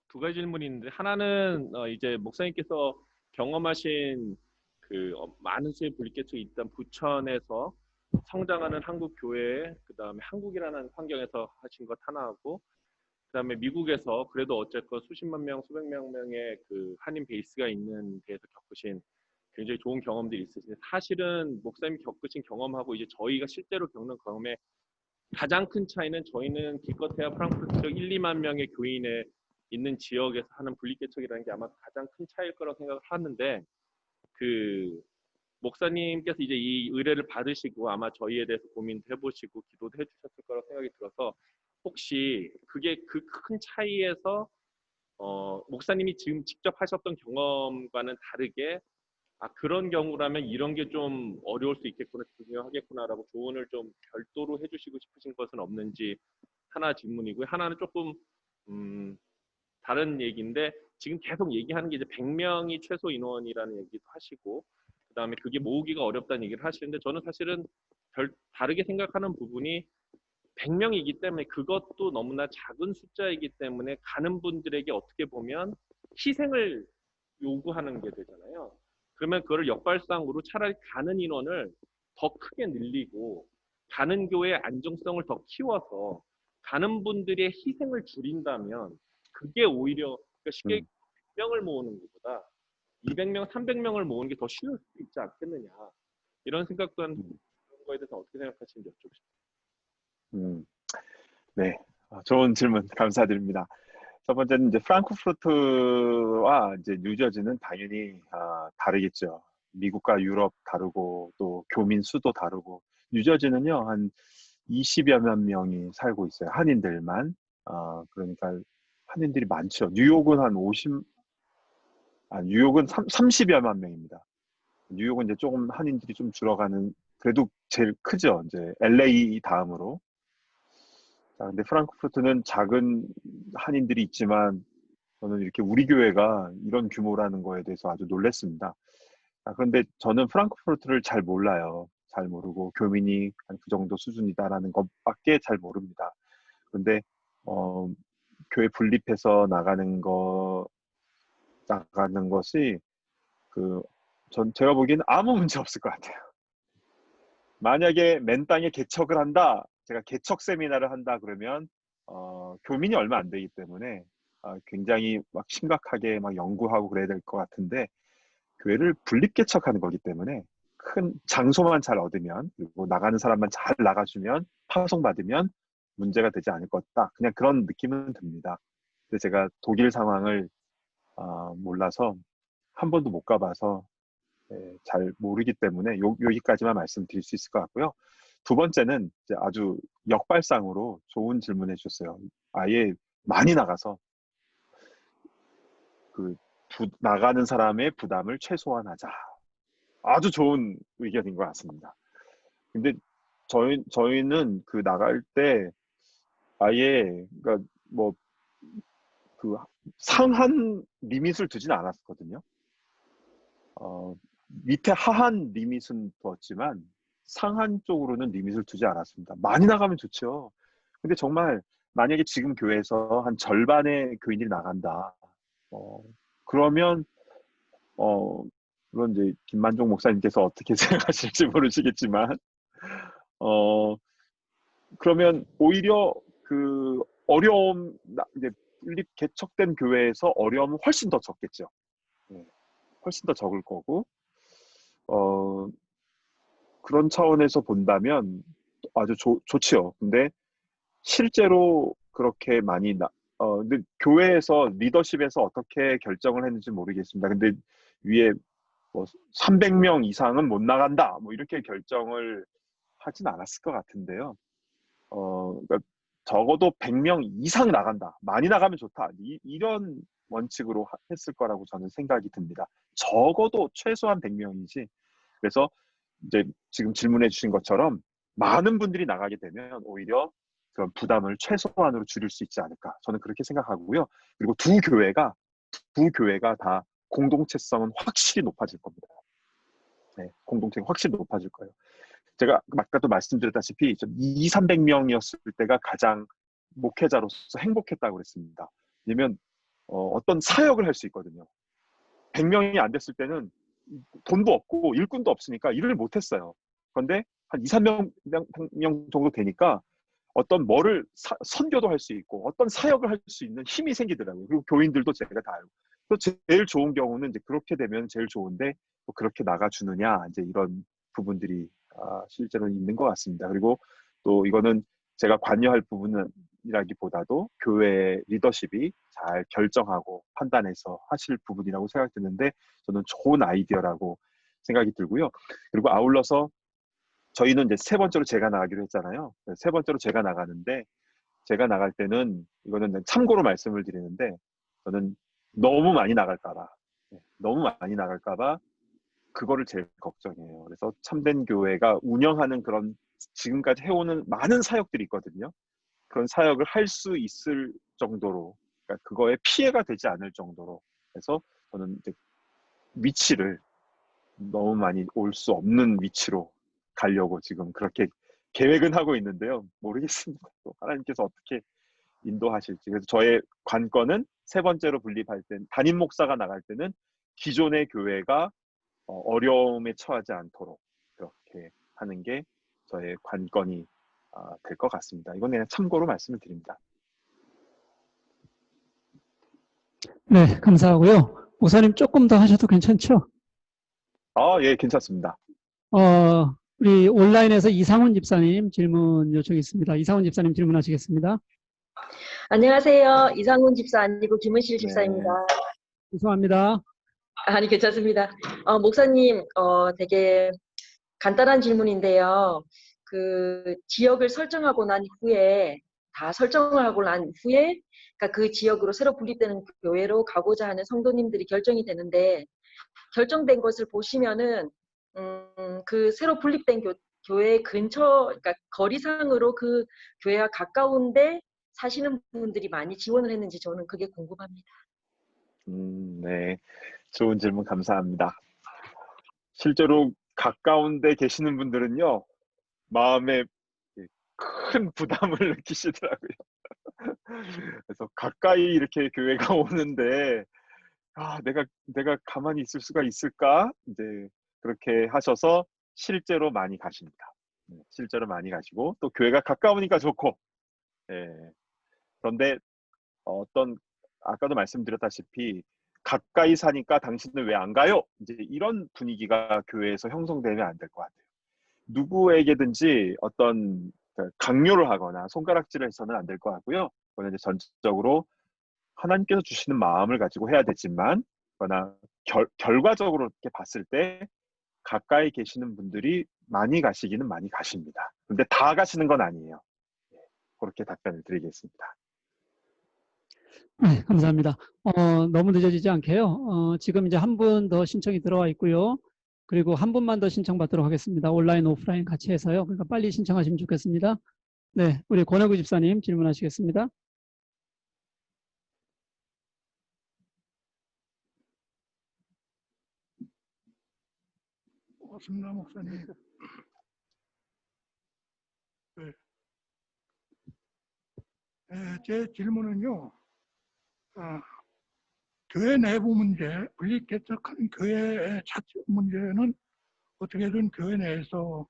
두 가지 질문이 있는데 하나는 이제 목사님께서 경험하신 그 많은 수의 분리개척이 있던 부천에서 성장하는 한국 교회, 그다음에 한국이라는 환경에서 하신 것 하나하고, 그다음에 미국에서 그래도 어쨌건 수십만 명, 수백 명의 그 한인 베이스가 있는 데에서 겪으신 굉장히 좋은 경험들이 있으신데, 사실은 목사님이 겪으신 경험하고 이제 저희가 실제로 겪는 경험의 가장 큰 차이는, 저희는 기껏해야 프랑크푸르트 쪽 1, 2만 명의 교인에 있는 지역에서 하는 분리개척이라는 게 아마 가장 큰 차이일 거라고 생각을 하는데, 그 목사님께서 이제 이 의뢰를 받으시고 아마 저희에 대해서 고민도 해보시고 기도도 해주셨을 거라고 생각이 들어서, 혹시 그게 그 큰 차이에서 목사님이 지금 직접 하셨던 경험과는 다르게 그런 경우라면 이런 게 좀 어려울 수 있겠구나, 중요하겠구나라고 조언을 좀 별도로 해주시고 싶으신 것은 없는지 하나 질문이고요. 하나는 조금 다른 얘기인데, 지금 계속 얘기하는 게 이제 100명이 최소 인원이라는 얘기도 하시고, 그다음에 그게 모으기가 어렵다는 얘기를 하시는데, 저는 사실은 다르게 생각하는 부분이 100명이기 때문에 그것도 너무나 작은 숫자이기 때문에 가는 분들에게 어떻게 보면 희생을 요구하는 게 되잖아요. 그러면 그걸 역발상으로 차라리 가는 인원을 더 크게 늘리고 가는 교회의 안정성을 더 키워서 가는 분들의 희생을 줄인다면, 그게 오히려 쉽게 100명을 모으는 것보다 200명, 300명을 모으는 게 더 쉬울 수 있지 않겠느냐, 이런 생각도 하는 거에 대해서 어떻게 생각하시는지 여쭙고 싶습니다. 네, 좋은 질문 감사드립니다. 첫 번째는 이제 프랑크푸르트와 이제 뉴저지는 당연히 다르겠죠. 미국과 유럽 다르고 또 교민 수도 다르고, 뉴저지는요 한 20여만 명이 살고 있어요. 한인들만. 그러니까 한인들이 많죠. 뉴욕은 한 30여만 명입니다. 뉴욕은 이제 조금 한인들이 좀 줄어가는, 그래도 제일 크죠. 이제 LA 다음으로. 자, 근데 프랑크푸르트는 작은 한인들이 있지만 저는 이렇게 우리 교회가 이런 규모라는 거에 대해서 아주 놀랐습니다. 그런데 저는 프랑크푸르트를 잘 몰라요. 잘 모르고 교민이 한 그 정도 수준이다라는 것밖에 잘 모릅니다. 그런데 교회 분립해서 나가는 것이 제가 보기에는 아무 문제 없을 것 같아요. 만약에 맨 땅에 개척을 한다, 제가 개척 세미나를 한다 그러면 교민이 얼마 안 되기 때문에 굉장히 막 심각하게 막 연구하고 그래야 될 것 같은데, 교회를 분립 개척하는 거기 때문에 큰 장소만 잘 얻으면, 그리고 나가는 사람만 잘 나가주면, 파송받으면 문제가 되지 않을 것 같다, 그냥 그런 느낌은 듭니다. 근데 제가 독일 상황을 몰라서 한 번도 못 가봐서 잘 모르기 때문에 여기까지만 말씀드릴 수 있을 것 같고요. 두 번째는 이제 아주 역발상으로 좋은 질문 해주셨어요. 아예 많이 나가서 나가는 사람의 부담을 최소화하자. 아주 좋은 의견인 것 같습니다. 근데 저희는 나갈 때 아예, 그러니까 뭐 상한 리밋을 두진 않았거든요. 밑에 하한 리밋은 두었지만 상한 쪽으로는 리밋을 두지 않았습니다. 많이 나가면 좋죠. 근데 정말 만약에 지금 교회에서 한 절반의 교인들이 나간다. 그러면 물론 이제 김만종 목사님께서 어떻게 생각하실지 모르시겠지만, 그러면 오히려 이제 분립 개척된 교회에서 어려움은 훨씬 더 적겠죠. 훨씬 더 적을 거고, 그런 차원에서 본다면 아주 좋지요. 근데 실제로 그렇게 많이 근데 교회에서 리더십에서 어떻게 결정을 했는지 모르겠습니다. 근데 위에 뭐 300명 이상은 못 나간다, 뭐 이렇게 결정을 하진 않았을 것 같은데요. 그러니까 적어도 100명 이상 나간다, 많이 나가면 좋다, 이런 원칙으로 했을 거라고 저는 생각이 듭니다. 적어도 최소한 100명이지. 그래서 이제 지금 질문해 주신 것처럼 많은 분들이 나가게 되면 오히려 그런 부담을 최소한으로 줄일 수 있지 않을까. 저는 그렇게 생각하고요. 그리고 두 교회가 다 공동체성은 확실히 높아질 겁니다. 네, 공동체가 확실히 높아질 거예요. 제가 아까도 말씀드렸다시피 2, 300명이었을 때가 가장 목회자로서 행복했다고 그랬습니다. 왜냐면 어떤 사역을 할 수 있거든요. 100명이 안 됐을 때는 돈도 없고 일꾼도 없으니까 일을 못 했어요. 그런데 한 2, 3명 정도 되니까 어떤 뭐를 선교도 할 수 있고 어떤 사역을 할 수 있는 힘이 생기더라고요. 그리고 교인들도 제가 다 알고. 또 제일 좋은 경우는 이제 그렇게 되면 제일 좋은데 또 그렇게 나가주느냐 이제 이런 부분들이 실제로 있는 것 같습니다. 그리고 또 이거는 제가 관여할 부분이라기보다도 교회 리더십이 잘 결정하고 판단해서 하실 부분이라고 생각드는데 저는 좋은 아이디어라고 생각이 들고요. 그리고 아울러서 저희는 이제 세 번째로 제가 나가기로 했잖아요. 세 번째로 제가 나가는데 제가 나갈 때는 이거는 참고로 말씀을 드리는데 저는 너무 많이 나갈까봐 그거를 제일 걱정해요. 그래서 참된 교회가 운영하는 그런 지금까지 해오는 많은 사역들이 있거든요. 그런 사역을 할 수 있을 정도로 그러니까 그거에 피해가 되지 않을 정도로 해서 저는 이제 위치를 너무 많이 올 수 없는 위치로 가려고 지금 그렇게 계획은 하고 있는데요. 모르겠습니다. 또 하나님께서 어떻게 인도하실지. 그래서 저의 관건은 세 번째로 분립할 때 담임 목사가 나갈 때는 기존의 교회가 어려움에 처하지 않도록 그렇게 하는 게 저의 관건이 될 것 같습니다. 이건 그냥 참고로 말씀을 드립니다. 네, 감사하고요. 목사님 조금 더 하셔도 괜찮죠? 예, 괜찮습니다. 우리 온라인에서 이상훈 집사님 질문 요청이 있습니다. 이상훈 집사님 질문하시겠습니다. 안녕하세요. 이상훈 집사 아니고 김은실 네. 집사입니다. 죄송합니다. 아니, 괜찮습니다. 목사님, 되게 간단한 질문인데요. 그 지역을 설정하고 난 후에, 다 설정을 하고 난 후에, 그러니까 그 지역으로 새로 분립되는 교회로 가고자 하는 성도님들이 결정이 되는데, 결정된 것을 보시면은, 그 새로 분립된 교회 근처, 그러니까 거리상으로 그 교회와 가까운데 사시는 분들이 많이 지원을 했는지 저는 그게 궁금합니다. 네. 좋은 질문 감사합니다. 실제로 가까운 데 계시는 분들은요, 마음에 큰 부담을 느끼시더라고요. 그래서 가까이 이렇게 교회가 오는데, 내가 가만히 있을 수가 있을까? 이제 그렇게 하셔서 실제로 많이 가십니다. 실제로 많이 가시고, 또 교회가 가까우니까 좋고, 예. 그런데 아까도 말씀드렸다시피, 가까이 사니까 당신은 왜 안 가요? 이제 이런 분위기가 교회에서 형성되면 안 될 것 같아요. 누구에게든지 어떤 강요를 하거나 손가락질을 해서는 안 될 것 같고요. 그건 이제 전적으로 하나님께서 주시는 마음을 가지고 해야 되지만, 그러나 결과적으로 이렇게 봤을 때 가까이 계시는 분들이 많이 가시기는 많이 가십니다. 근데 다 가시는 건 아니에요. 그렇게 답변을 드리겠습니다. 네, 감사합니다. 너무 늦어지지 않게요. 지금 이제 한 분 더 신청이 들어와 있고요. 그리고 한 분만 더 신청받도록 하겠습니다. 온라인, 오프라인 같이 해서요. 그러니까 빨리 신청하시면 좋겠습니다. 네, 우리 권혜구 집사님 질문하시겠습니다. 고맙습니다, 목사님. 네. 제 질문은요, 교회 내부 문제, 분립개척하는 교회의 자체 문제는 어떻게든 교회 내에서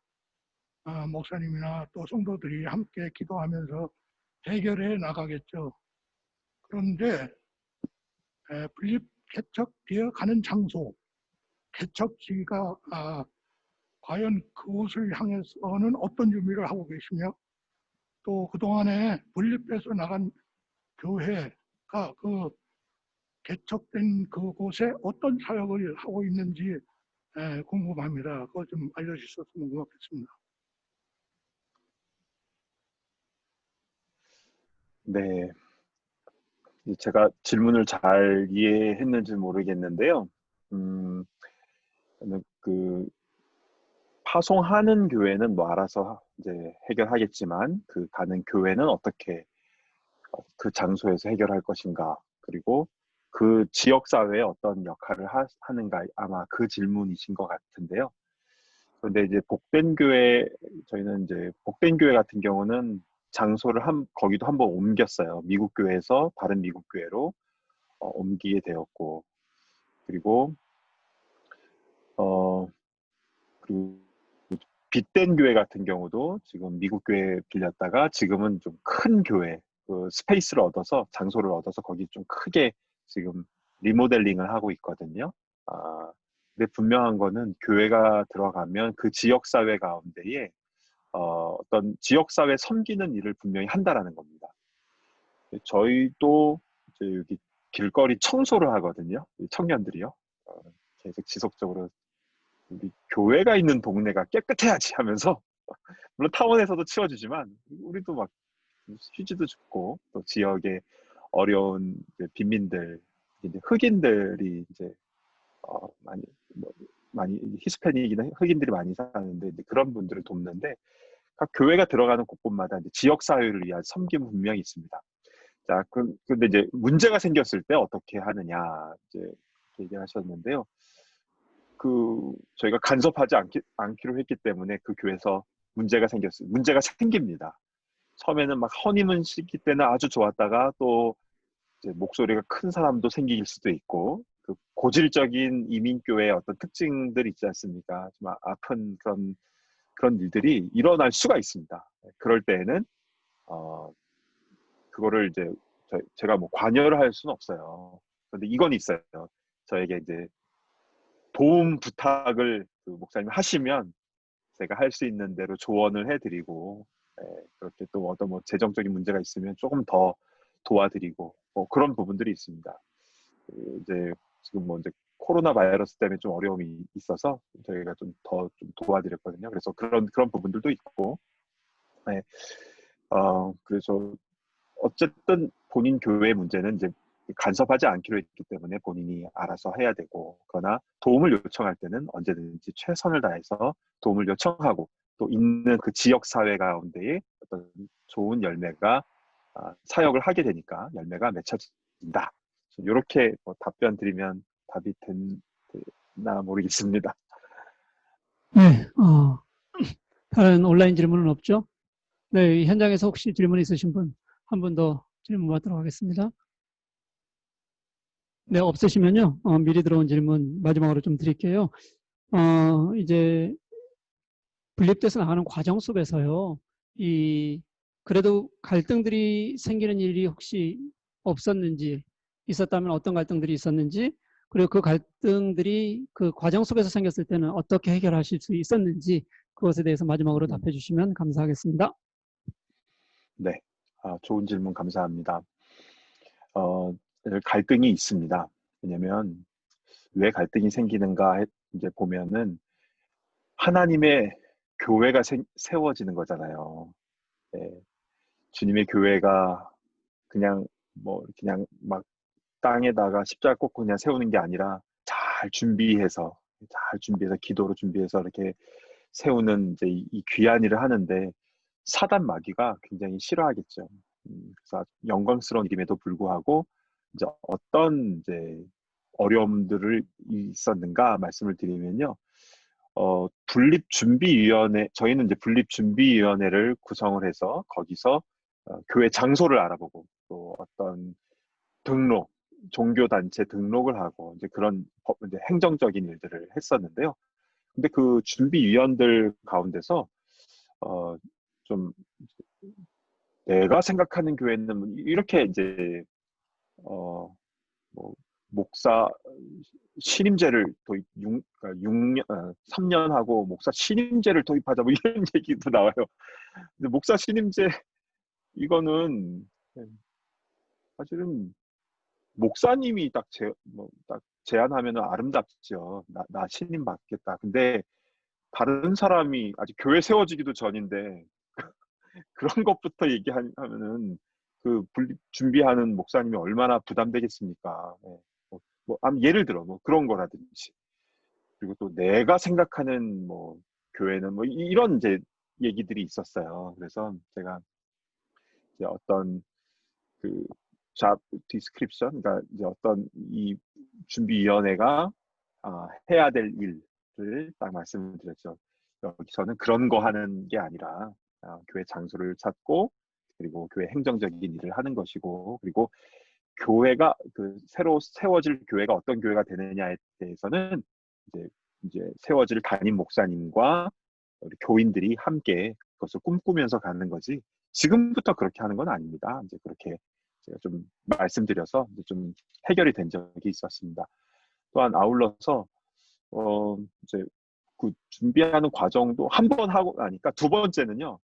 목사님이나 또 성도들이 함께 기도하면서 해결해 나가겠죠. 그런데 분립개척되어 가는 장소, 개척지가 과연 그곳을 향해서는 어떤 준비를 하고 계시며 또 그동안에 분립해서 나간 교회가 그 개척된 그곳에 어떤 사역을 하고 있는지 궁금합니다. 그거 좀 알려주셨으면 고맙겠습니다. 네. 제가 질문을 잘 이해했는지 모르겠는데요. 저는 그 파송하는 교회는 뭐 알아서 이제 해결하겠지만 그 가는 교회는 어떻게 그 장소에서 해결할 것인가, 그리고 그 지역 사회에 어떤 역할을 하는가, 아마 그 질문이신 것 같은데요. 그런데 이제 복된 교회, 저희는 이제 복된 교회 같은 경우는 장소를 거기도 한번 옮겼어요. 미국 교회에서 다른 미국 교회로 옮기게 되었고, 그리고 어 그리고 빛된 교회 같은 경우도 지금 미국 교회 빌렸다가 지금은 좀 큰 교회, 그 스페이스를 얻어서, 장소를 얻어서 거기 좀 크게 지금 리모델링을 하고 있거든요. 근데 분명한 거는 교회가 들어가면 그 지역 사회 가운데에 어떤 지역 사회 섬기는 일을 분명히 한다라는 겁니다. 저희도 이제 여기 길거리 청소를 하거든요. 이 청년들이요. 계속 지속적으로 우리 교회가 있는 동네가 깨끗해야지 하면서, 물론 타운에서도 치워주지만 우리도 막 휴지도 줍고, 또 지역의 어려운 이제 빈민들, 이제 흑인들이 이제 많이 많이 히스패닉이나 흑인들이 많이 사는데, 이제 그런 분들을 돕는데, 각 교회가 들어가는 곳곳마다 이제 지역 사회를 위한 섬김은 분명히 있습니다. 자, 근데 이제 문제가 생겼을 때 어떻게 하느냐 이제 얘기하셨는데요. 저희가 간섭하지 않기로 했기 때문에 그 교회에서 문제가 생깁니다. 처음에는 막 허니문 시기 때는 아주 좋았다가, 또 이제 목소리가 큰 사람도 생길 수도 있고, 그 고질적인 이민교회의 어떤 특징들이 있지 않습니까? 좀 아픈 그런 일들이 일어날 수가 있습니다. 그럴 때에는 그거를 이제 제가 뭐 관여를 할 수는 없어요. 그런데 이건 있어요. 저에게 이제 도움 부탁을 그 목사님 하시면 제가 할 수 있는 대로 조언을 해드리고, 그렇게 또 어떤 뭐 재정적인 문제가 있으면 조금 더 도와드리고, 뭐 그런 부분들이 있습니다. 이제 지금 뭐 이제 코로나 바이러스 때문에 좀 어려움이 있어서 저희가 좀 더 좀 도와드렸거든요. 그래서 그런 부분들도 있고, 네. 그래서 어쨌든 본인 교회 문제는 이제 간섭하지 않기로 했기 때문에 본인이 알아서 해야 되고, 그러나 도움을 요청할 때는 언제든지 최선을 다해서 도움을 요청하고, 또 있는 그 지역 사회 가운데에 어떤 좋은 열매가 사역을 하게 되니까 열매가 맺혀진다. 이렇게 뭐 답변 드리면 답이 됐나 모르겠습니다. 네, 다른 온라인 질문은 없죠? 네, 현장에서 혹시 질문 있으신 분, 한 분 더 질문 받도록 하겠습니다. 네, 없으시면요, 미리 들어온 질문 마지막으로 좀 드릴게요. 이제 분립돼서 나가는 과정 속에서요, 그래도 갈등들이 생기는 일이 혹시 없었는지, 있었다면 어떤 갈등들이 있었는지, 그리고 그 갈등들이 그 과정 속에서 생겼을 때는 어떻게 해결하실 수 있었는지, 그것에 대해서 마지막으로 답해 주시면 감사하겠습니다. 네, 좋은 질문 감사합니다. 갈등이 있습니다. 왜냐면 왜 갈등이 생기는가 이제 보면은 하나님의 교회가 세워지는 거잖아요. 네, 주님의 교회가 그냥 막 땅에다가 십자가 꽂고 그냥 세우는 게 아니라 잘 준비해서 기도로 준비해서 이렇게 세우는 이제 이 귀한 일을 하는데, 사단 마귀가 굉장히 싫어하겠죠. 그래서 영광스러운 일임에도 불구하고 이제 어떤 이제 어려움들을 있었는가 말씀을 드리면요. 분립준비위원회, 저희는 이제 분립준비위원회를 구성을 해서 거기서 교회 장소를 알아보고, 또 어떤 등록, 종교단체 등록을 하고, 이제 그런 이제 행정적인 일들을 했었는데요. 근데 그 준비위원들 가운데서 좀 내가 생각하는 교회는 이렇게 이제 뭐 목사 신임제를 도입 3년 하고 목사 신임제를 도입하자, 뭐 이런 얘기도 나와요. 근데 목사 신임제, 이거는 사실은 목사님이 딱 제안하면 아름답죠. 나 신임 받겠다. 근데 다른 사람이 아직 교회 세워지기도 전인데 그런 것부터 얘기하면은 준비하는 목사님이 얼마나 부담되겠습니까? 예. 예를 들어 뭐 그런 거라든지. 그리고 또 내가 생각하는 뭐 교회는 뭐 이런 이제 얘기들이 있었어요. 그래서 제가 이제 어떤 그 잡 디스크립션, 그러니까 이제 어떤 이 준비위원회가 해야 될 일을 딱 말씀을 드렸죠. 여기서는 그런 거 하는 게 아니라 교회 장소를 찾고 그리고 교회 행정적인 일을 하는 것이고, 그리고 교회가 새로 세워질 교회가 어떤 교회가 되느냐에 대해서는 이제 세워질 담임 목사님과 우리 교인들이 함께 그것을 꿈꾸면서 가는 거지, 지금부터 그렇게 하는 건 아닙니다. 이제 그렇게 제가 좀 말씀드려서 이제 좀 해결이 된 적이 있었습니다. 또한 아울러서 이제 그 준비하는 과정도 한 번 하고 나니까 두 번째는요,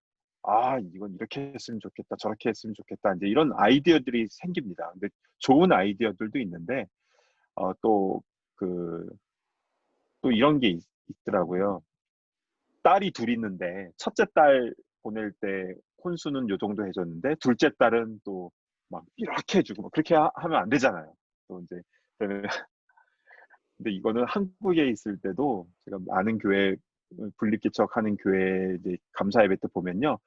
이건 이렇게 했으면 좋겠다, 저렇게 했으면 좋겠다, 이제 이런 아이디어들이 생깁니다. 근데 좋은 아이디어들도 있는데 또 이런 게 있더라고요. 딸이 둘 있는데 첫째 딸 보낼 때 혼수는 요 정도 해줬는데 둘째 딸은 또 막 이렇게 해주고 그렇게 하면 안 되잖아요. 또 이제 그러면 근데 이거는 한국에 있을 때도 제가 아는 교회 분립개척하는 교회 이제 감사 예배 때 보면요,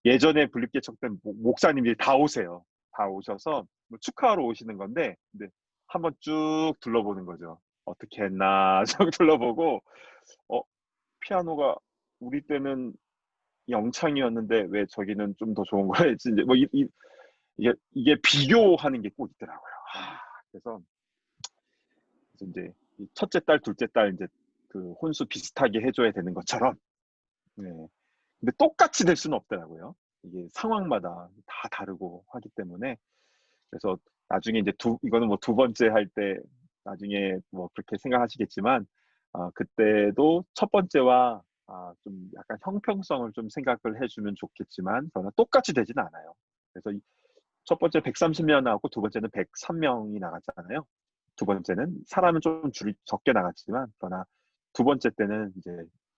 예전에 분립개척 때 목사님들이 다 오세요. 다 오셔서 뭐 축하하러 오시는 건데, 근데 한번 쭉 둘러보는 거죠. 어떻게 했나 쭉 둘러보고, 피아노가 우리 때는 영창이었는데 왜 저기는 좀 더 좋은 거야? 이제 뭐 이게 비교하는 게 꼭 있더라고요. 그래서 이제 첫째 딸, 둘째 딸 이제 그 혼수 비슷하게 해줘야 되는 것처럼, 네. 근데 똑같이 될 수는 없더라고요. 이게 상황마다 다 다르고 하기 때문에. 그래서 나중에 이제 이거는 뭐 두 번째 할 때 나중에 뭐 그렇게 생각하시겠지만, 그때도 첫 번째와 좀 약간 형평성을 좀 생각을 해주면 좋겠지만, 그러나 똑같이 되지는 않아요. 그래서 첫 번째 130명 나왔고 두 번째는 103명이 나갔잖아요. 두 번째는 사람은 좀 줄이 적게 나갔지만, 그러나 두 번째 때는 이제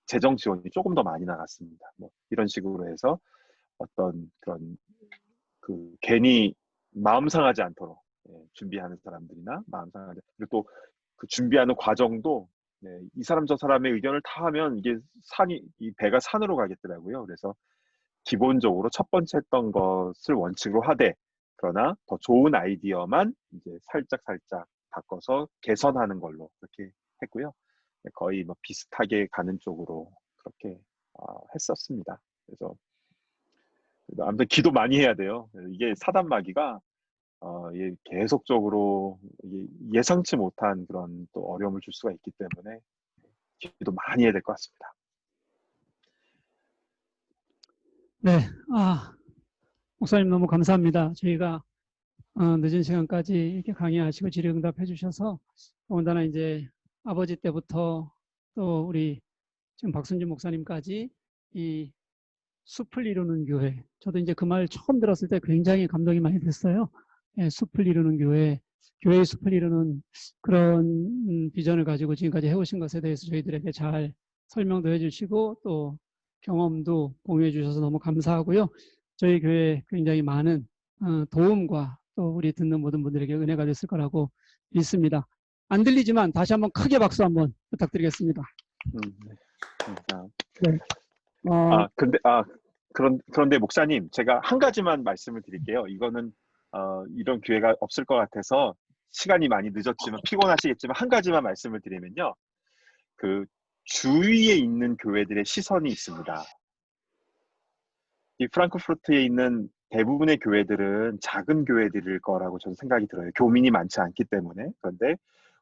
재정 지원이 조금 더 많이 나갔습니다. 뭐 이런 식으로 해서 어떤 그런 괜히 마음 상하지 않도록, 준비하는 사람들이나 마음 상하지, 그리고 또 그 준비하는 과정도, 이 사람 저 사람의 의견을 다 하면 이게 이 배가 산으로 가겠더라고요. 그래서 기본적으로 첫 번째 했던 것을 원칙으로 하되, 그러나 더 좋은 아이디어만 이제 살짝 바꿔서 개선하는 걸로 그렇게 했고요. 거의 뭐 비슷하게 가는 쪽으로 그렇게 했었습니다. 그래서 아무튼 기도 많이 해야 돼요. 이게 사단마귀가 이게 계속적으로 예상치 못한 그런 또 어려움을 줄 수가 있기 때문에 기도 많이 해야 될 것 같습니다. 네, 목사님 너무 감사합니다. 저희가 늦은 시간까지 이렇게 강의하시고 질의응답해 주셔서, 더군다나 이제 아버지 때부터 또 우리 지금 박순진 목사님까지 이 숲을 이루는 교회, 저도 이제 그 말 처음 들었을 때 굉장히 감동이 많이 됐어요. 숲을 이루는 교회, 교회의 숲을 이루는 그런 비전을 가지고 지금까지 해오신 것에 대해서 저희들에게 잘 설명도 해주시고 또 경험도 공유해 주셔서 너무 감사하고요. 저희 교회에 굉장히 많은 도움과 또 우리 듣는 모든 분들에게 은혜가 됐을 거라고 믿습니다. 안 들리지만 다시 한번 크게 박수 한번 부탁드리겠습니다. 네. 감사합니다. 네. 그런데 목사님, 제가 한 가지만 말씀을 드릴게요. 이거는 이런 기회가 없을 것 같아서 시간이 많이 늦었지만 피곤하시겠지만 한 가지만 말씀을 드리면요, 그 주위에 있는 교회들의 시선이 있습니다. 이 프랑크푸르트에 있는 대부분의 교회들은 작은 교회들일 거라고 저는 생각이 들어요. 교민이 많지 않기 때문에. 그런데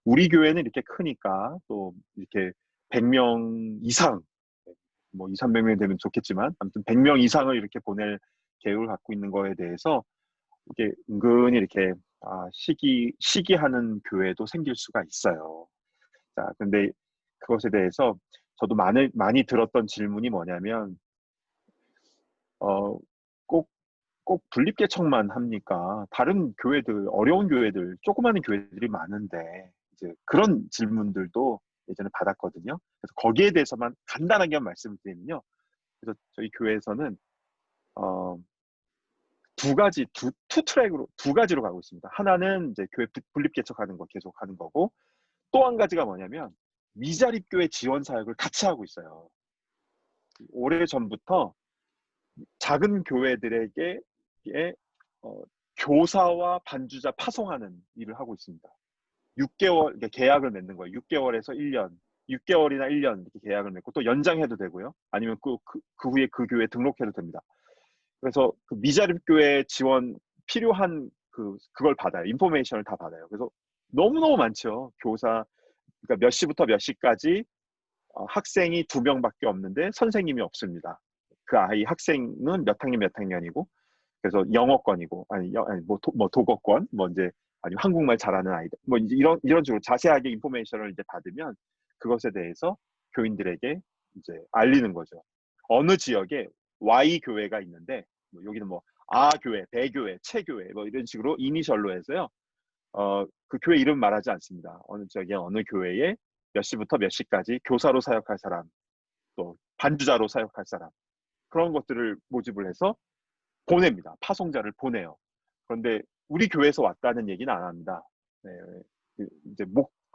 우리 교회는 이렇게 크니까 또 이렇게 100명 이상, 뭐 2, 300명이 되면 좋겠지만 아무튼 100명 이상을 이렇게 보낼 계획을 갖고 있는 거에 대해서 이게 은근히 이렇게 시기하는 교회도 생길 수가 있어요. 자, 근데 그것에 대해서 저도 많이 들었던 질문이 뭐냐면, 꼭 분립개척만 합니까? 다른 교회들, 어려운 교회들, 조그마한 교회들이 많은데, 이제 그런 질문들도 예전에 받았거든요. 그래서 거기에 대해서만 간단하게 말씀을 드리면요. 그래서 저희 교회에서는 투 트랙으로 두 가지로 가고 있습니다. 하나는 이제 교회 분립 개척하는 거 계속 하는 거고, 또 한 가지가 뭐냐면 미자립 교회 지원 사역을 같이 하고 있어요. 오래 전부터 작은 교회들에게 교사와 반주자 파송하는 일을 하고 있습니다. 6개월 계약을 맺는 거예요. 6개월에서 1년, 6개월이나 1년 이렇게 계약을 맺고 또 연장해도 되고요. 아니면 그 후에 그 교회에 등록해도 됩니다. 그래서 그 미자립 교회 지원 필요한 그걸 받아요. 인포메이션을 다 받아요. 그래서 너무너무 많죠. 교사, 그러니까 몇 시부터 몇 시까지 학생이 2명밖에 없는데 선생님이 없습니다. 그 학생은 몇 학년이고, 그래서 영어권이고, 독어권, 이제 아니 한국말 잘하는 아이들, 이제 이런 식으로 자세하게 인포메이션을 이제 받으면 그것에 대해서 교인들에게 이제 알리는 거죠. 어느 지역에 Y 교회가 있는데, 여기는 A 교회, B 교회, 채 교회, 이런 식으로 이니셜로 해서요. 그 교회 이름 말하지 않습니다. 어느 교회에 몇 시부터 몇 시까지 교사로 사역할 사람, 또 반주자로 사역할 사람, 그런 것들을 모집을 해서 보냅니다. 파송자를 보내요. 그런데 우리 교회에서 왔다는 얘기는 안 합니다. 네, 이제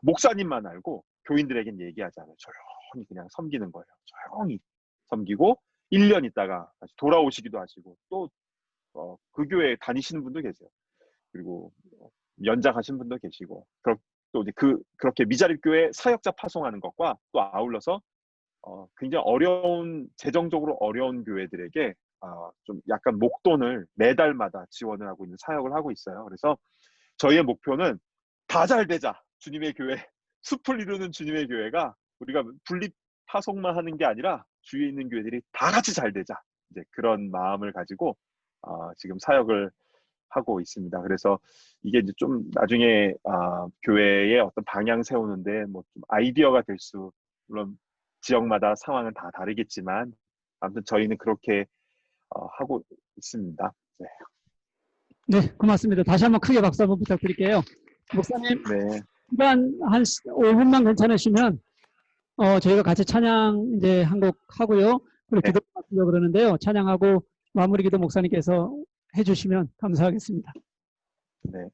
목사님만 알고 교인들에겐 얘기하지 않아요. 조용히 그냥 섬기는 거예요. 조용히 섬기고 1년 있다가 다시 돌아오시기도 하시고, 또 그 교회에 다니시는 분도 계세요. 그리고 연장하신 분도 계시고, 또 이제 그렇게 미자립 교회 사역자 파송하는 것과 또 아울러서 굉장히 재정적으로 어려운 교회들에게 좀 약간 목돈을 매달마다 지원을 하고 있는 사역을 하고 있어요. 그래서 저희의 목표는 다 잘 되자. 주님의 교회, 숲을 이루는 주님의 교회가 우리가 분립 파송만 하는 게 아니라 주위에 있는 교회들이 다 같이 잘 되자. 이제 그런 마음을 가지고 지금 사역을 하고 있습니다. 그래서 이게 이제 좀 나중에 교회의 어떤 방향 세우는데 좀 아이디어가 될 물론 지역마다 상황은 다 다르겠지만 아무튼 저희는 그렇게 하고 있습니다. 네. 네, 고맙습니다. 다시 한번 크게 박수 한번 부탁드릴게요. 목사님, 네. 시간 한 5분만 괜찮으시면 저희가 같이 찬양 이제 한 곡 하고요. 그리고 네. 기도 마치려고 그러는데요. 찬양하고 마무리 기도 목사님께서 해주시면 감사하겠습니다. 네.